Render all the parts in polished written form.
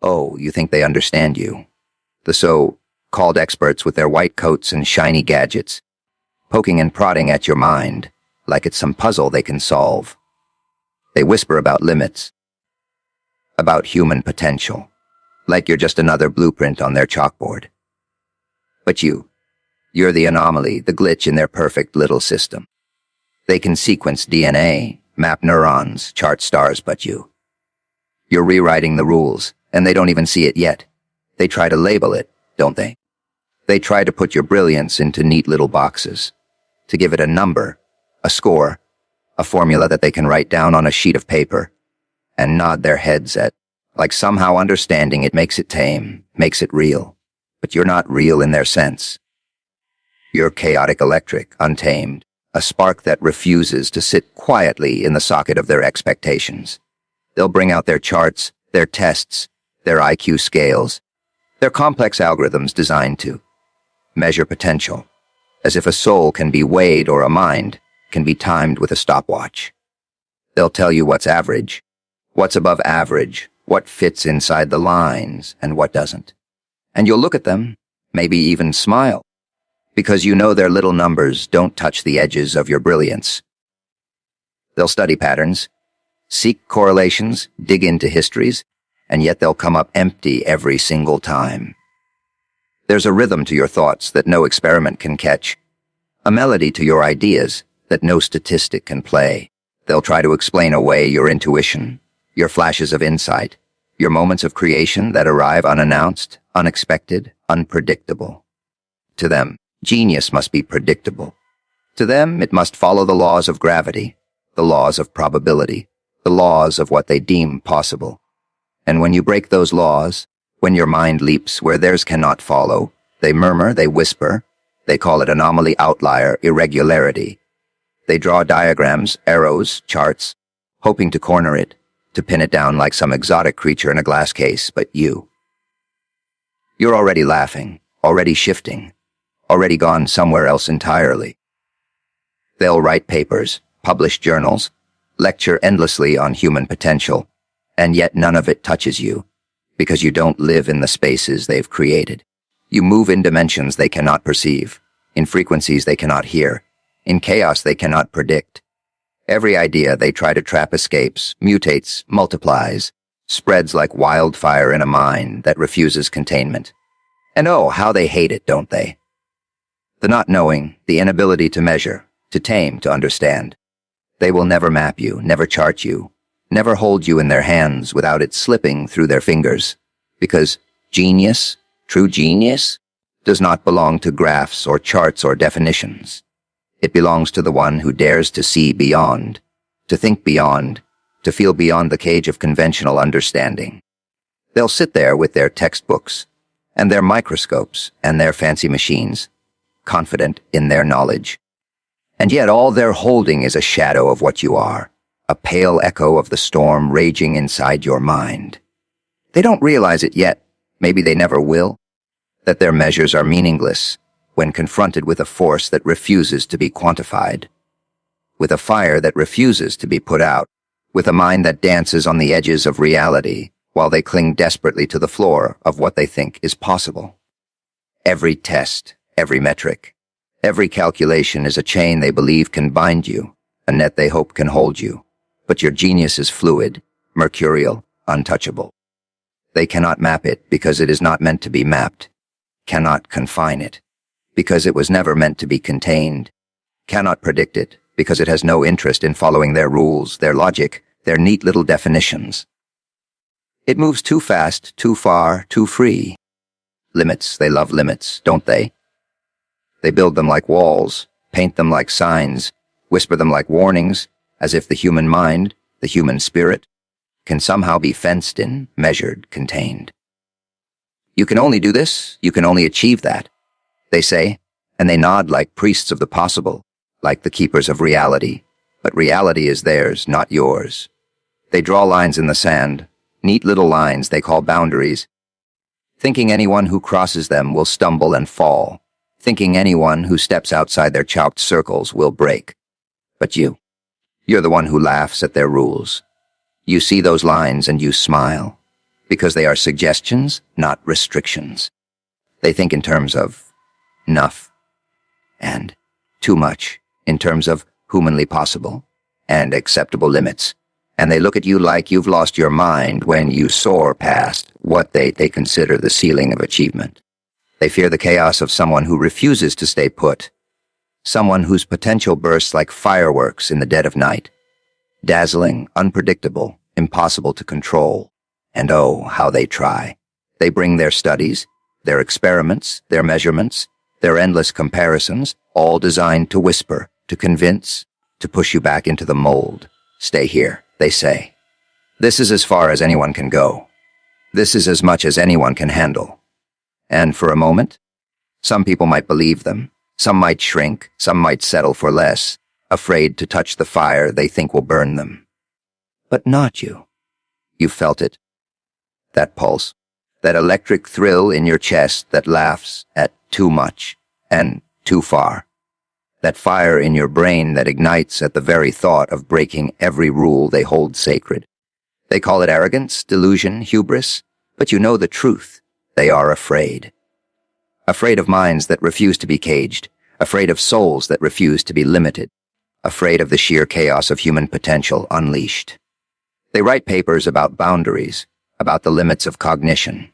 Oh, you think they understand you. The so-called experts with their white coats and shiny gadgets, poking and prodding at your mind, like it's some puzzle they can solve. They whisper about limits, about human potential, like you're just another blueprint on their chalkboard. But you're the anomaly, the glitch in their perfect little system. They can sequence DNA, map neurons, chart stars, but you're rewriting the rules, and they don't even see it yet. They try to label it, don't they? They try to put your brilliance into neat little boxes, to give it a number, a score, a formula that they can write down on a sheet of paper, and nod their heads at, like somehow understanding it makes it tame, makes it real. But you're not real in their sense. You're chaotic electric, untamed, a spark that refuses to sit quietly in the socket of their expectations. They'll bring out their charts, their tests, their IQ scales, their complex algorithms designed to measure potential, as if a soul can be weighed or a mind can be timed with a stopwatch. They'll tell you what's average, what's above average, what fits inside the lines, and what doesn't. And you'll look at them, maybe even smile, because you know their little numbers don't touch the edges of your brilliance. They'll study patterns, seek correlations, dig into histories, and yet they'll come up empty every single time. There's a rhythm to your thoughts that no experiment can catch, a melody to your ideas that no statistic can play. They'll try to explain away your intuition, your flashes of insight, your moments of creation that arrive unannounced, unexpected, unpredictable. To them, genius must be predictable. To them, it must follow the laws of gravity, the laws of probability, the laws of what they deem possible. And when you break those laws, when your mind leaps where theirs cannot follow, they murmur, they whisper, they call it anomaly, outlier, irregularity. They draw diagrams, arrows, charts, hoping to corner it, to pin it down like some exotic creature in a glass case, but you're already laughing, already shifting, already gone somewhere else entirely. They'll write papers, publish journals, lecture endlessly on human potential, and yet none of it touches you, because you don't live in the spaces they've created. You move in dimensions they cannot perceive, in frequencies they cannot hear, in chaos they cannot predict. Every idea they try to trap escapes, mutates, multiplies, spreads like wildfire in a mind that refuses containment. And oh, how they hate it, don't they? The not knowing, the inability to measure, to tame, to understand. They will never map you, never chart you, never hold you in their hands without it slipping through their fingers. Because genius, true genius, does not belong to graphs or charts or definitions. It belongs to the one who dares to see beyond, to think beyond, to feel beyond the cage of conventional understanding. They'll sit there with their textbooks, and their microscopes, and their fancy machines, confident in their knowledge. And yet all they're holding is a shadow of what you are, a pale echo of the storm raging inside your mind. They don't realize it yet, maybe they never will, that their measures are meaningless when confronted with a force that refuses to be quantified, with a fire that refuses to be put out, with a mind that dances on the edges of reality while they cling desperately to the floor of what they think is possible. Every test, every metric, every calculation is a chain they believe can bind you, a net they hope can hold you. But your genius is fluid, mercurial, untouchable. They cannot map it because it is not meant to be mapped, cannot confine it because it was never meant to be contained, cannot predict it because it has no interest in following their rules, their logic, their neat little definitions. It moves too fast, too far, too free. Limits, they love limits, don't they? They build them like walls, paint them like signs, whisper them like warnings, as if the human mind, the human spirit, can somehow be fenced in, measured, contained. You can only do this, you can only achieve that, they say, and they nod like priests of the possible, like the keepers of reality. But reality is theirs, not yours. They draw lines in the sand, neat little lines they call boundaries, thinking anyone who crosses them will stumble and fall, thinking anyone who steps outside their chalked circles will break. But you're the one who laughs at their rules. You see those lines and you smile, because they are suggestions, not restrictions. They think in terms of enough and too much, in terms of humanly possible and acceptable limits. And they look at you like you've lost your mind when you soar past what they consider the ceiling of achievement. They fear the chaos of someone who refuses to stay put, someone whose potential bursts like fireworks in the dead of night, dazzling, unpredictable, impossible to control. And oh, how they try. They bring their studies, their experiments, their measurements, their endless comparisons, all designed to whisper, to convince, to push you back into the mold. Stay here, they say. This is as far as anyone can go. This is as much as anyone can handle. And for a moment, some people might believe them. Some might shrink, some might settle for less, afraid to touch the fire they think will burn them. But not you. You felt it. That pulse, that electric thrill in your chest that laughs at too much and too far. That fire in your brain that ignites at the very thought of breaking every rule they hold sacred. They call it arrogance, delusion, hubris, but you know the truth. They are afraid. Afraid of minds that refuse to be caged, afraid of souls that refuse to be limited, afraid of the sheer chaos of human potential unleashed. They write papers about boundaries, about the limits of cognition,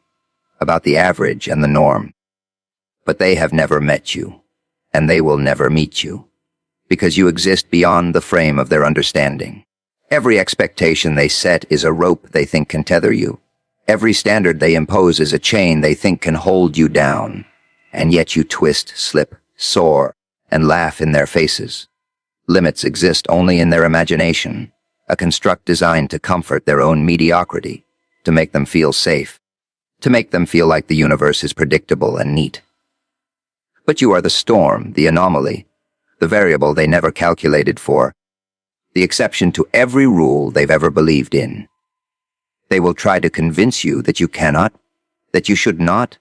about the average and the norm. But they have never met you, and they will never meet you, because you exist beyond the frame of their understanding. Every expectation they set is a rope they think can tether you. Every standard they impose is a chain they think can hold you down. And yet you twist, slip, soar, and laugh in their faces. Limits exist only in their imagination, a construct designed to comfort their own mediocrity, to make them feel safe, to make them feel like the universe is predictable and neat. But you are the storm, the anomaly, the variable they never calculated for, the exception to every rule they've ever believed in. They will try to convince you that you cannot, that you should not,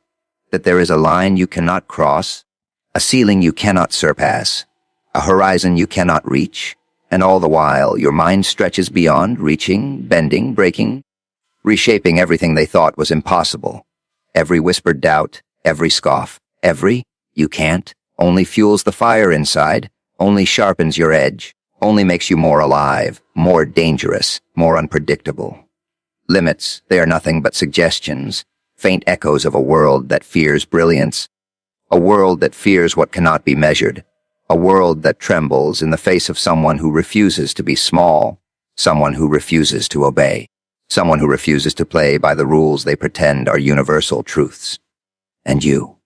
that there is a line you cannot cross, a ceiling you cannot surpass, a horizon you cannot reach, and all the while your mind stretches beyond, reaching, bending, breaking, reshaping everything they thought was impossible. Every whispered doubt, every scoff, every "you can't" only fuels the fire inside, only sharpens your edge, only makes you more alive, more dangerous, more unpredictable. Limits, they are nothing but suggestions, faint echoes of a world that fears brilliance, a world that fears what cannot be measured, a world that trembles in the face of someone who refuses to be small, someone who refuses to obey, someone who refuses to play by the rules they pretend are universal truths. And you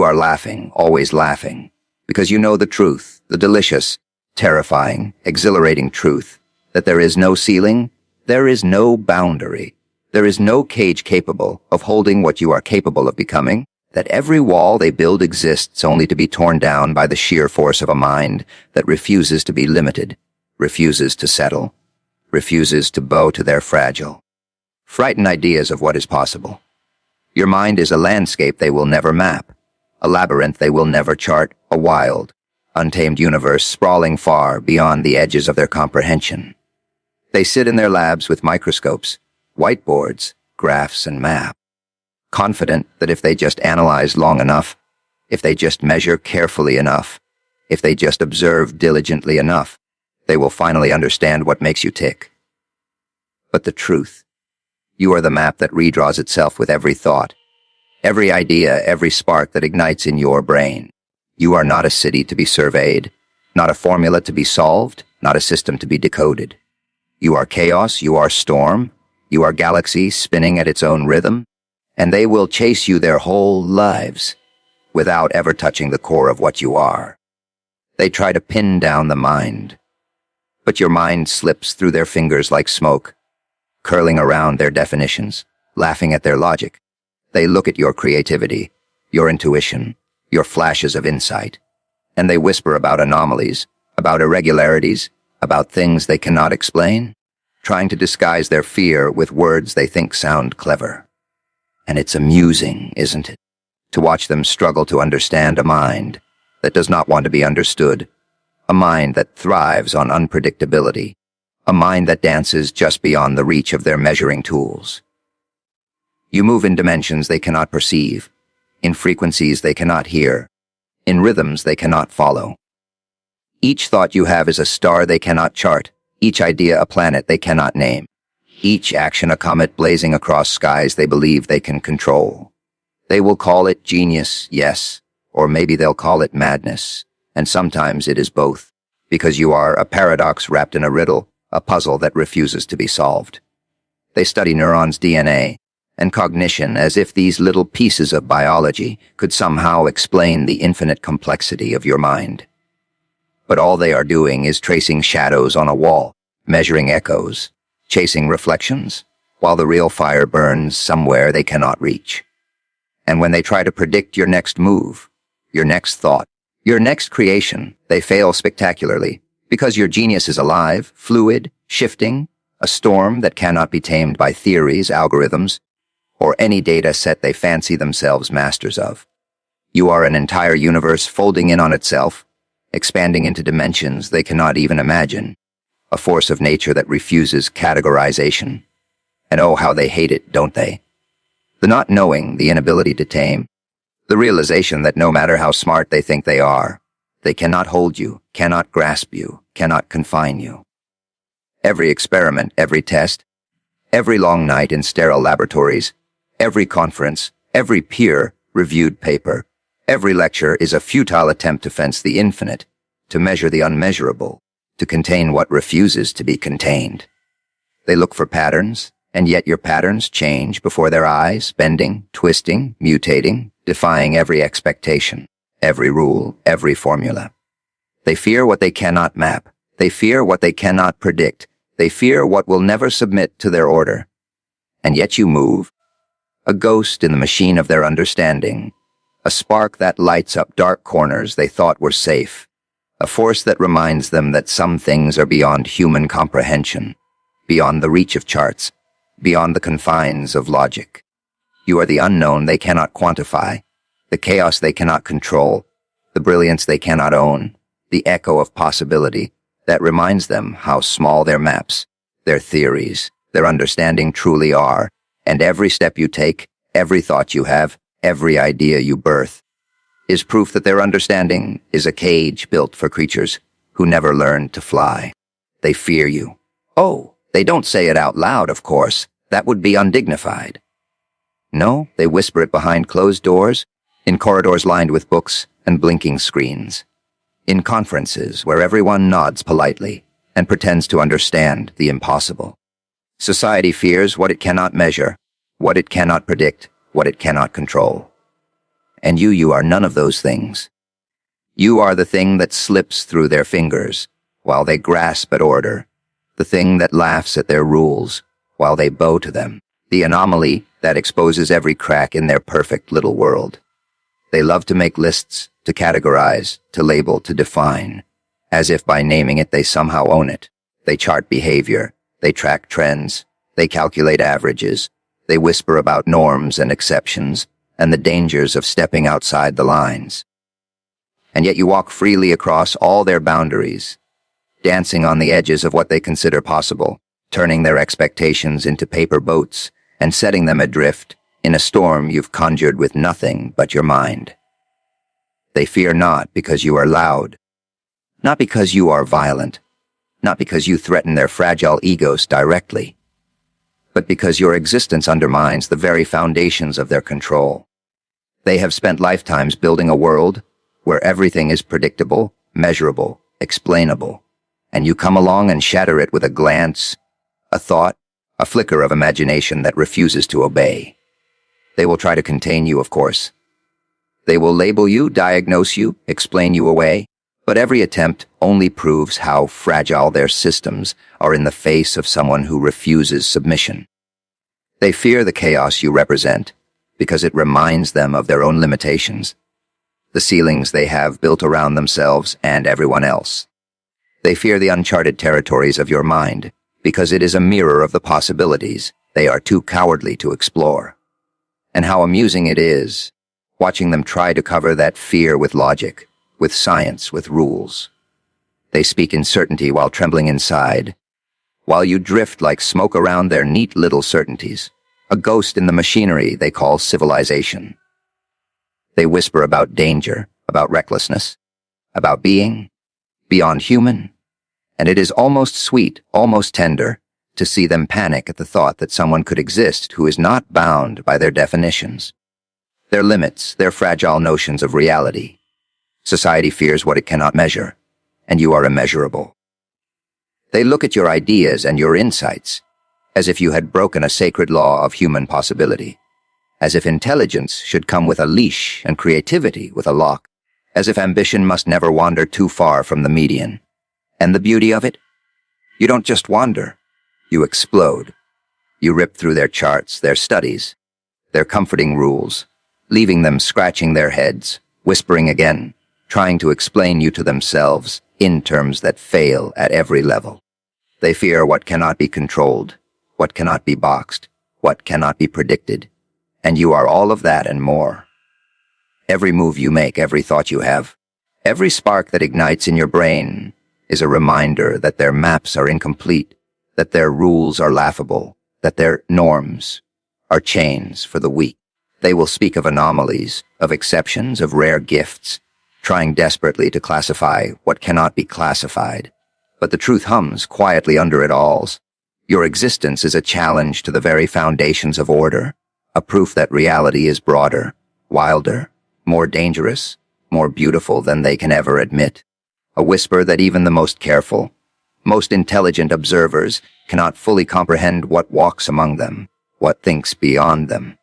are laughing, always laughing, because you know the truth, the delicious, terrifying, exhilarating truth, that there is no ceiling, there is no boundary. There is no cage capable of holding what you are capable of becoming, that every wall they build exists only to be torn down by the sheer force of a mind that refuses to be limited, refuses to settle, refuses to bow to their fragile, frightened ideas of what is possible. Your mind is a landscape they will never map, a labyrinth they will never chart, a wild, untamed universe sprawling far beyond the edges of their comprehension. They sit in their labs with microscopes, whiteboards, graphs, and maps, confident that if they just analyze long enough, if they just measure carefully enough, if they just observe diligently enough, they will finally understand what makes you tick. But the truth, you are the map that redraws itself with every thought, every idea, every spark that ignites in your brain. You are not a city to be surveyed, not a formula to be solved, not a system to be decoded. You are chaos, you are storm, you are galaxy spinning at its own rhythm, and they will chase you their whole lives without ever touching the core of what you are. They try to pin down the mind, but your mind slips through their fingers like smoke, curling around their definitions, laughing at their logic. They look at your creativity, your intuition, your flashes of insight, and they whisper about anomalies, about irregularities, about things they cannot explain, trying to disguise their fear with words they think sound clever. And it's amusing, isn't it, to watch them struggle to understand a mind that does not want to be understood, a mind that thrives on unpredictability, a mind that dances just beyond the reach of their measuring tools. You move in dimensions they cannot perceive, in frequencies they cannot hear, in rhythms they cannot follow. Each thought you have is a star they cannot chart, each idea a planet they cannot name, each action a comet blazing across skies they believe they can control. They will call it genius, yes, or maybe they'll call it madness, and sometimes it is both, because you are a paradox wrapped in a riddle, a puzzle that refuses to be solved. They study neurons' DNA and cognition as if these little pieces of biology could somehow explain the infinite complexity of your mind. But all they are doing is tracing shadows on a wall, measuring echoes, chasing reflections, while the real fire burns somewhere they cannot reach. And when they try to predict your next move, your next thought, your next creation, they fail spectacularly, because your genius is alive, fluid, shifting, a storm that cannot be tamed by theories, algorithms, or any data set they fancy themselves masters of. You are an entire universe folding in on itself, expanding into dimensions they cannot even imagine, a force of nature that refuses categorization. And oh, how they hate it, don't they? The not knowing, the inability to tame, the realization that no matter how smart they think they are, they cannot hold you, cannot grasp you, cannot confine you. Every experiment, every test, every long night in sterile laboratories, every conference, every peer-reviewed paper, every lecture is a futile attempt to fence the infinite, to measure the unmeasurable, to contain what refuses to be contained. They look for patterns, and yet your patterns change before their eyes, bending, twisting, mutating, defying every expectation, every rule, every formula. They fear what they cannot map. They fear what they cannot predict. They fear what will never submit to their order. And yet you move, a ghost in the machine of their understanding, a spark that lights up dark corners they thought were safe, a force that reminds them that some things are beyond human comprehension, beyond the reach of charts, beyond the confines of logic. You are the unknown they cannot quantify, the chaos they cannot control, the brilliance they cannot own, the echo of possibility that reminds them how small their maps, their theories, their understanding truly are, and every step you take, every thought you have, every idea you birth, is proof that their understanding is a cage built for creatures who never learned to fly. They fear you. Oh, they don't say it out loud, of course. That would be undignified. No, they whisper it behind closed doors, in corridors lined with books and blinking screens, in conferences where everyone nods politely and pretends to understand the impossible. Society fears what it cannot measure, what it cannot predict, what it cannot control. And you are none of those things. You are the thing that slips through their fingers while they grasp at order, the thing that laughs at their rules while they bow to them, the anomaly that exposes every crack in their perfect little world. They love to make lists, to categorize, to label, to define, as if by naming it they somehow own it. They chart behavior, they track trends, they calculate averages, they whisper about norms and exceptions, and the dangers of stepping outside the lines. And yet you walk freely across all their boundaries, dancing on the edges of what they consider possible, turning their expectations into paper boats and setting them adrift in a storm you've conjured with nothing but your mind. They fear not because you are loud, not because you are violent, not because you threaten their fragile egos directly, but because your existence undermines the very foundations of their control. They have spent lifetimes building a world where everything is predictable, measurable, explainable, and you come along and shatter it with a glance, a thought, a flicker of imagination that refuses to obey. They will try to contain you, of course. They will label you, diagnose you, explain you away, but every attempt only proves how fragile their systems are in the face of someone who refuses submission. They fear the chaos you represent because it reminds them of their own limitations, the ceilings they have built around themselves and everyone else. They fear the uncharted territories of your mind because it is a mirror of the possibilities they are too cowardly to explore. And how amusing it is, watching them try to cover that fear with logic, with science, with rules. They speak in certainty while trembling inside, while you drift like smoke around their neat little certainties, a ghost in the machinery they call civilization. They whisper about danger, about recklessness, about being beyond human, and it is almost sweet, almost tender, to see them panic at the thought that someone could exist who is not bound by their definitions, their limits, their fragile notions of reality. Society fears what it cannot measure, and you are immeasurable. They look at your ideas and your insights as if you had broken a sacred law of human possibility, as if intelligence should come with a leash and creativity with a lock, as if ambition must never wander too far from the median. And the beauty of it? You don't just wander, you explode. You rip through their charts, their studies, their comforting rules, leaving them scratching their heads, whispering again, trying to explain you to themselves in terms that fail at every level. They fear what cannot be controlled, what cannot be boxed, what cannot be predicted, and you are all of that and more. Every move you make, every thought you have, every spark that ignites in your brain is a reminder that their maps are incomplete, that their rules are laughable, that their norms are chains for the weak. They will speak of anomalies, of exceptions, of rare gifts, trying desperately to classify what cannot be classified. But the truth hums quietly under it all. Your existence is a challenge to the very foundations of order, a proof that reality is broader, wilder, more dangerous, more beautiful than they can ever admit. A whisper that even the most careful, most intelligent observers cannot fully comprehend what walks among them, what thinks beyond them,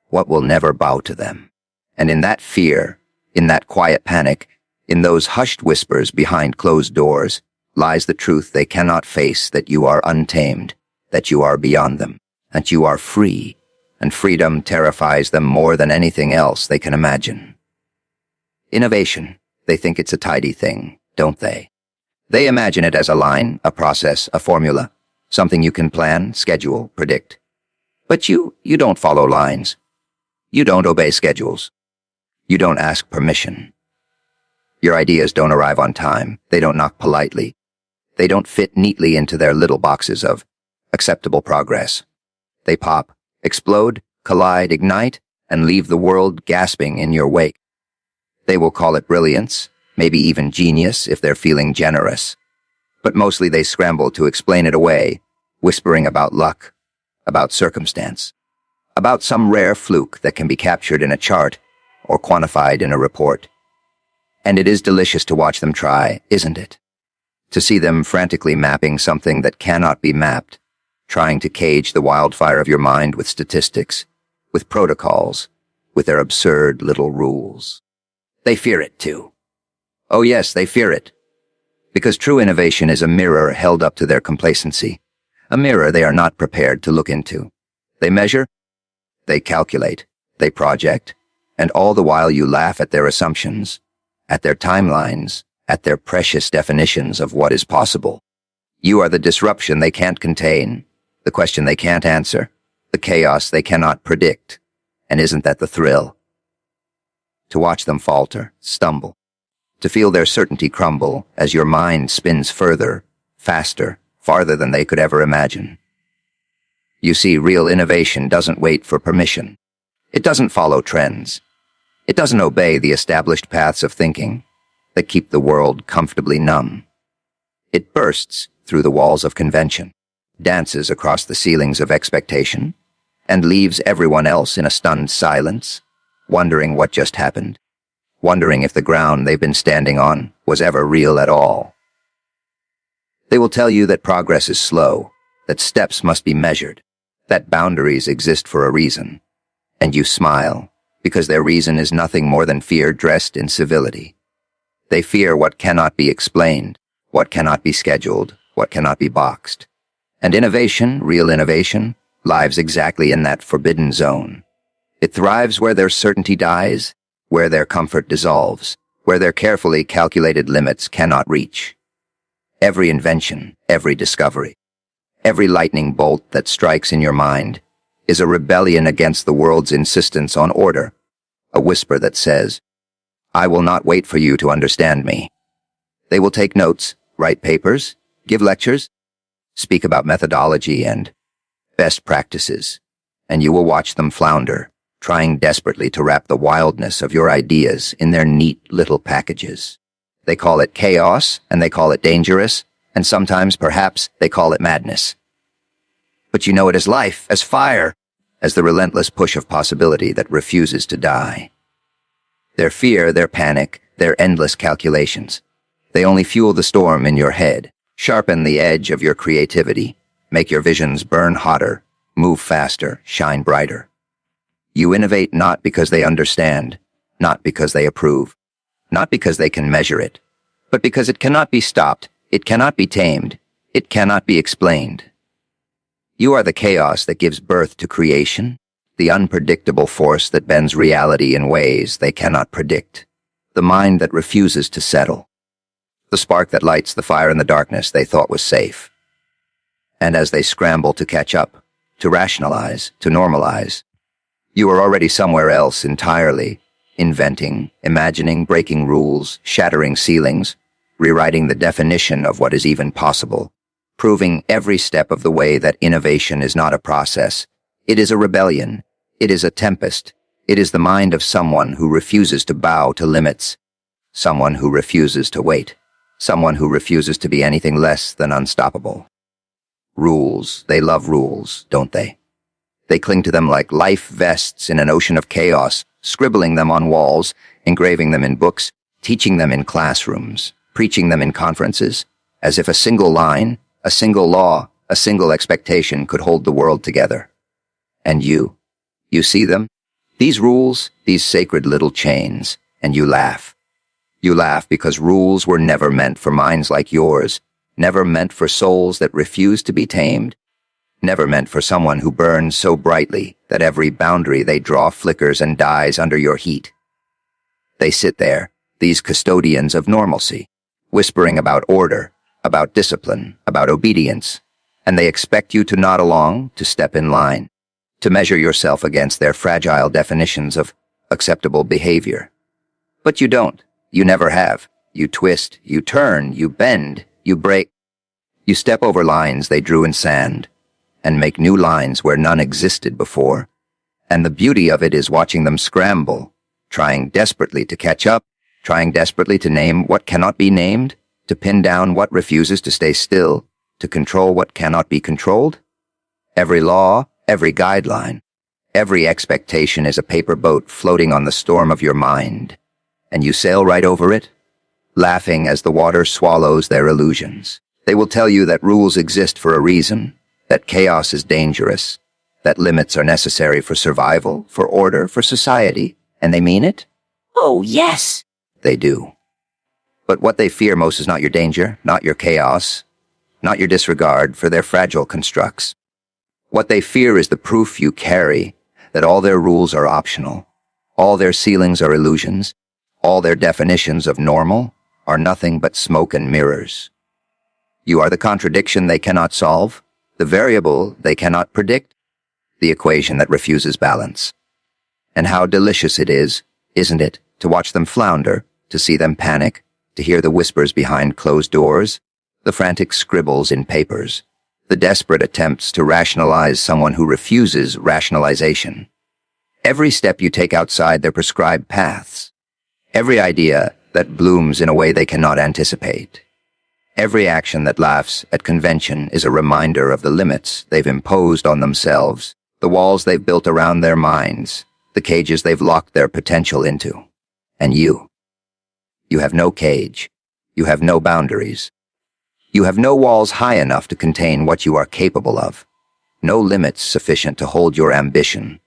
what will never bow to them. And in that fear, in that quiet panic, in those hushed whispers behind closed doors, lies the truth they cannot face, that you are untamed, that you are beyond them, that you are free, and freedom terrifies them more than anything else they can imagine. Innovation, they think it's a tidy thing, don't they? They imagine it as a line, a process, a formula, something you can plan, schedule, predict. But you don't follow lines. You don't obey schedules. You don't ask permission. Your ideas don't arrive on time. They don't knock politely. They don't fit neatly into their little boxes of acceptable progress. They pop, explode, collide, ignite, and leave the world gasping in your wake. They will call it brilliance, maybe even genius if they're feeling generous. But mostly they scramble to explain it away, whispering about luck, about circumstance, about some rare fluke that can be captured in a chart or quantified in a report. And it is delicious to watch them try, isn't it? To see them frantically mapping something that cannot be mapped, trying to cage the wildfire of your mind with statistics, with protocols, with their absurd little rules. They fear it too. Oh yes, they fear it. Because true innovation is a mirror held up to their complacency, a mirror they are not prepared to look into. They measure, they calculate, they project, and all the while you laugh at their assumptions, at their timelines, at their precious definitions of what is possible. You are the disruption they can't contain, the question they can't answer, the chaos they cannot predict. And isn't that the thrill? To watch them falter, stumble, to feel their certainty crumble as your mind spins further, faster, farther than they could ever imagine. You see, real innovation doesn't wait for permission. It doesn't follow trends. It doesn't obey the established paths of thinking that keep the world comfortably numb. It bursts through the walls of convention, dances across the ceilings of expectation, and leaves everyone else in a stunned silence, wondering what just happened, wondering if the ground they've been standing on was ever real at all. They will tell you that progress is slow, that steps must be measured, that boundaries exist for a reason, and you smile, because their reason is nothing more than fear dressed in civility. They fear what cannot be explained, what cannot be scheduled, what cannot be boxed. And innovation, real innovation, lives exactly in that forbidden zone. It thrives where their certainty dies, where their comfort dissolves, where their carefully calculated limits cannot reach. Every invention, every discovery, every lightning bolt that strikes in your mind is a rebellion against the world's insistence on order, a whisper that says, I will not wait for you to understand me. They will take notes, write papers, give lectures, speak about methodology and best practices, and you will watch them flounder, trying desperately to wrap the wildness of your ideas in their neat little packages. They call it chaos, and they call it dangerous, and sometimes, perhaps, they call it madness. But you know it as life, as fire, as the relentless push of possibility that refuses to die. Their fear, their panic, their endless calculations. They only fuel the storm in your head, sharpen the edge of your creativity, make your visions burn hotter, move faster, shine brighter. You innovate not because they understand, not because they approve, not because they can measure it, but because it cannot be stopped, it cannot be tamed, it cannot be explained. You are the chaos that gives birth to creation, the unpredictable force that bends reality in ways they cannot predict, the mind that refuses to settle, the spark that lights the fire in the darkness they thought was safe. And as they scramble to catch up, to rationalize, to normalize, you are already somewhere else entirely, inventing, imagining, breaking rules, shattering ceilings, rewriting the definition of what is even possible, proving every step of the way that innovation is not a process. It is a rebellion. It is a tempest. It is the mind of someone who refuses to bow to limits, someone who refuses to wait, someone who refuses to be anything less than unstoppable. Rules. They love rules, don't they? They cling to them like life vests in an ocean of chaos, scribbling them on walls, engraving them in books, teaching them in classrooms, preaching them in conferences, as if a single line, a single law, a single expectation could hold the world together. And you see them? These rules, these sacred little chains, and you laugh. You laugh because rules were never meant for minds like yours, never meant for souls that refuse to be tamed, never meant for someone who burns so brightly that every boundary they draw flickers and dies under your heat. They sit there, these custodians of normalcy, whispering about order, about discipline, about obedience, and they expect you to nod along, to step in line, to measure yourself against their fragile definitions of acceptable behavior. But you don't. You never have. You twist, you turn, you bend, you break. You step over lines they drew in sand, and make new lines where none existed before. And the beauty of it is watching them scramble, trying desperately to catch up, trying desperately to name what cannot be named, to pin down what refuses to stay still, to control what cannot be controlled. Every law, every guideline, every expectation is a paper boat floating on the storm of your mind, and you sail right over it, laughing as the water swallows their illusions. They will tell you that rules exist for a reason, that chaos is dangerous, that limits are necessary for survival, for order, for society, and they mean it? Oh, yes. They do. But what they fear most is not your danger, not your chaos, not your disregard for their fragile constructs. What they fear is the proof you carry that all their rules are optional, all their ceilings are illusions, all their definitions of normal are nothing but smoke and mirrors. You are the contradiction they cannot solve, the variable they cannot predict, the equation that refuses balance. And how delicious it is, isn't it, to watch them flounder, to see them panic, to hear the whispers behind closed doors, the frantic scribbles in papers, the desperate attempts to rationalize someone who refuses rationalization. Every step you take outside their prescribed paths, every idea that blooms in a way they cannot anticipate, every action that laughs at convention is a reminder of the limits they've imposed on themselves, the walls they've built around their minds, the cages they've locked their potential into. And you have no cage. You have no boundaries. You have no walls high enough to contain what you are capable of, no limits sufficient to hold your ambition,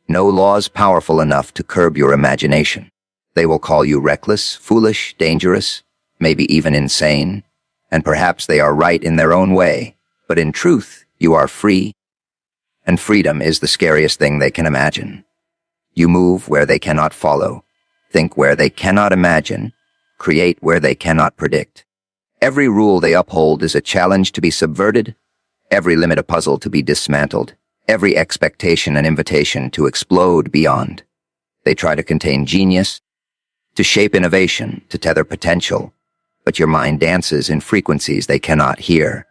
no laws powerful enough to curb your imagination. They will call you reckless, foolish, dangerous, maybe even insane, and perhaps they are right in their own way, but in truth, you are free, and freedom is the scariest thing they can imagine. You move where they cannot follow, think where they cannot imagine, create where they cannot predict. Every rule they uphold is a challenge to be subverted, every limit a puzzle to be dismantled, every expectation an invitation to explode beyond. They try to contain genius, to shape innovation, to tether potential, but your mind dances in frequencies they cannot hear.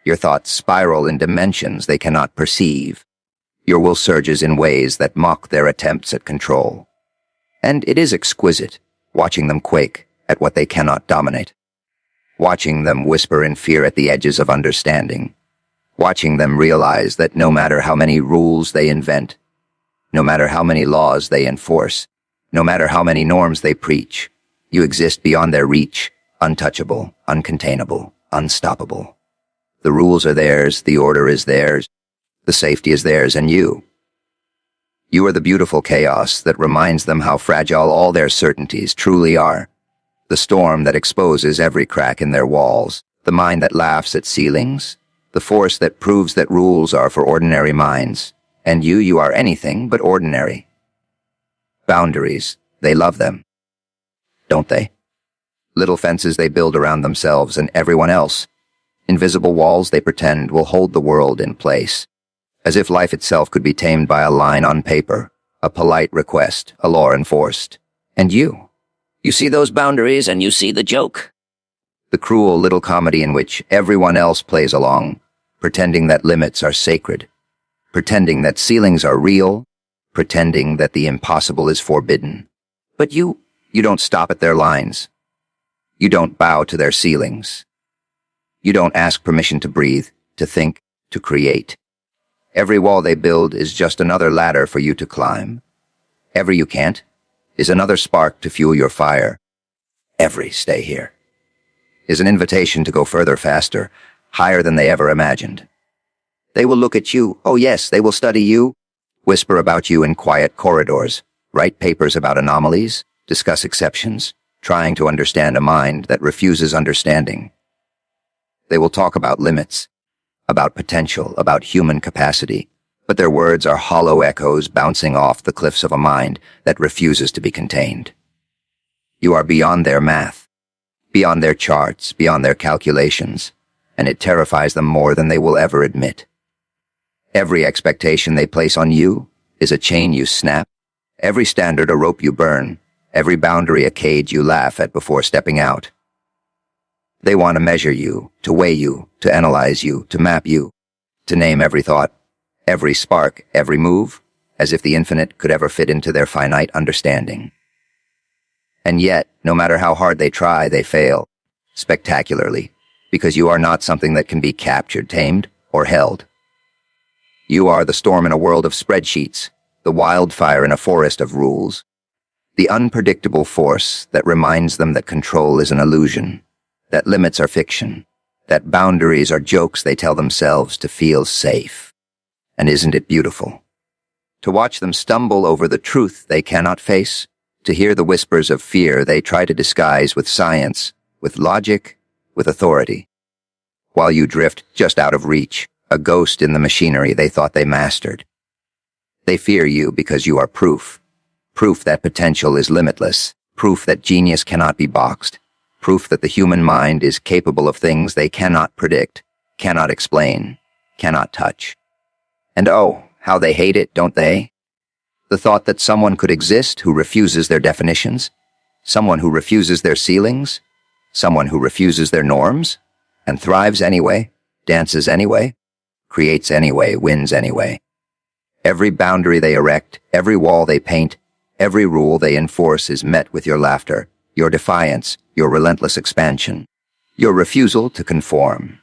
Your thoughts spiral in dimensions they cannot perceive. Your will surges in ways that mock their attempts at control. And it is exquisite, watching them quake at what they cannot dominate. Watching them whisper in fear at the edges of understanding. Watching them realize that no matter how many rules they invent, no matter how many laws they enforce, no matter how many norms they preach, you exist beyond their reach, untouchable, uncontainable, unstoppable. The rules are theirs, the order is theirs, the safety is theirs, and you are the beautiful chaos that reminds them how fragile all their certainties truly are. The storm that exposes every crack in their walls, the mind that laughs at ceilings, the force that proves that rules are for ordinary minds, and you are anything but ordinary. Boundaries, they love them, don't they? Little fences they build around themselves and everyone else. Invisible walls they pretend will hold the world in place, as if life itself could be tamed by a line on paper, a polite request, a law enforced. And you see those boundaries and you see the joke. The cruel little comedy in which everyone else plays along, pretending that limits are sacred, pretending that ceilings are real, pretending that the impossible is forbidden. But you don't stop at their lines. You don't bow to their ceilings. You don't ask permission to breathe, to think, to create. Every wall they build is just another ladder for you to climb. Every you can't is another spark to fuel your fire. Every stay here is an invitation to go further, faster, higher than they ever imagined. They will look at you, oh yes, they will study you, whisper about you in quiet corridors, write papers about anomalies, discuss exceptions, trying to understand a mind that refuses understanding. They will talk about limits, about potential, about human capacity, but their words are hollow echoes bouncing off the cliffs of a mind that refuses to be contained. You are beyond their math, beyond their charts, beyond their calculations, and it terrifies them more than they will ever admit. Every expectation they place on you is a chain you snap, every standard a rope you burn, every boundary a cage you laugh at before stepping out. They want to measure you, to weigh you, to analyze you, to map you, to name every thought, every spark, every move, as if the infinite could ever fit into their finite understanding. And yet, no matter how hard they try, they fail, spectacularly, because you are not something that can be captured, tamed, or held. You are the storm in a world of spreadsheets, the wildfire in a forest of rules, the unpredictable force that reminds them that control is an illusion, that limits are fiction, that boundaries are jokes they tell themselves to feel safe. And isn't it beautiful? To watch them stumble over the truth they cannot face, to hear the whispers of fear they try to disguise with science, with logic, with authority, while you drift just out of reach, a ghost in the machinery they thought they mastered. They fear you because you are proof that potential is limitless, proof that genius cannot be boxed, proof that the human mind is capable of things they cannot predict, cannot explain, cannot touch. And oh, how they hate it, don't they? The thought that someone could exist who refuses their definitions, someone who refuses their ceilings, someone who refuses their norms, and thrives anyway, dances anyway, creates anyway, wins anyway. Every boundary they erect, every wall they paint, every rule they enforce is met with your laughter, your defiance, your relentless expansion, your refusal to conform.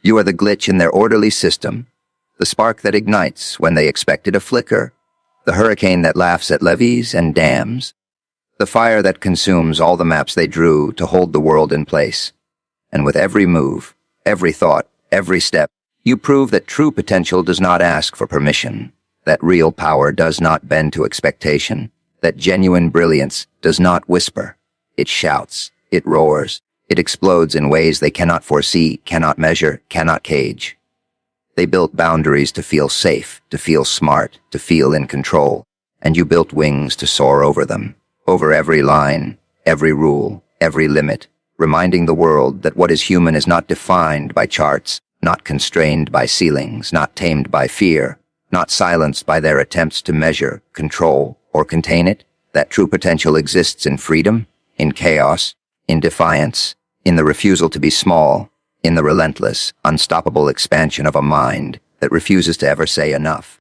You are the glitch in their orderly system, the spark that ignites when they expect it to flicker, the hurricane that laughs at levees and dams, the fire that consumes all the maps they drew to hold the world in place. And with every move, every thought, every step, you prove that true potential does not ask for permission, that real power does not bend to expectation, that genuine brilliance does not whisper. It shouts, it roars, it explodes in ways they cannot foresee, cannot measure, cannot cage. They built boundaries to feel safe, to feel smart, to feel in control, and you built wings to soar over them, over every line, every rule, every limit, reminding the world that what is human is not defined by charts, not constrained by ceilings, not tamed by fear, not silenced by their attempts to measure, control, or contain it, that true potential exists in freedom, in chaos, in defiance, in the refusal to be small, in the relentless, unstoppable expansion of a mind that refuses to ever say enough.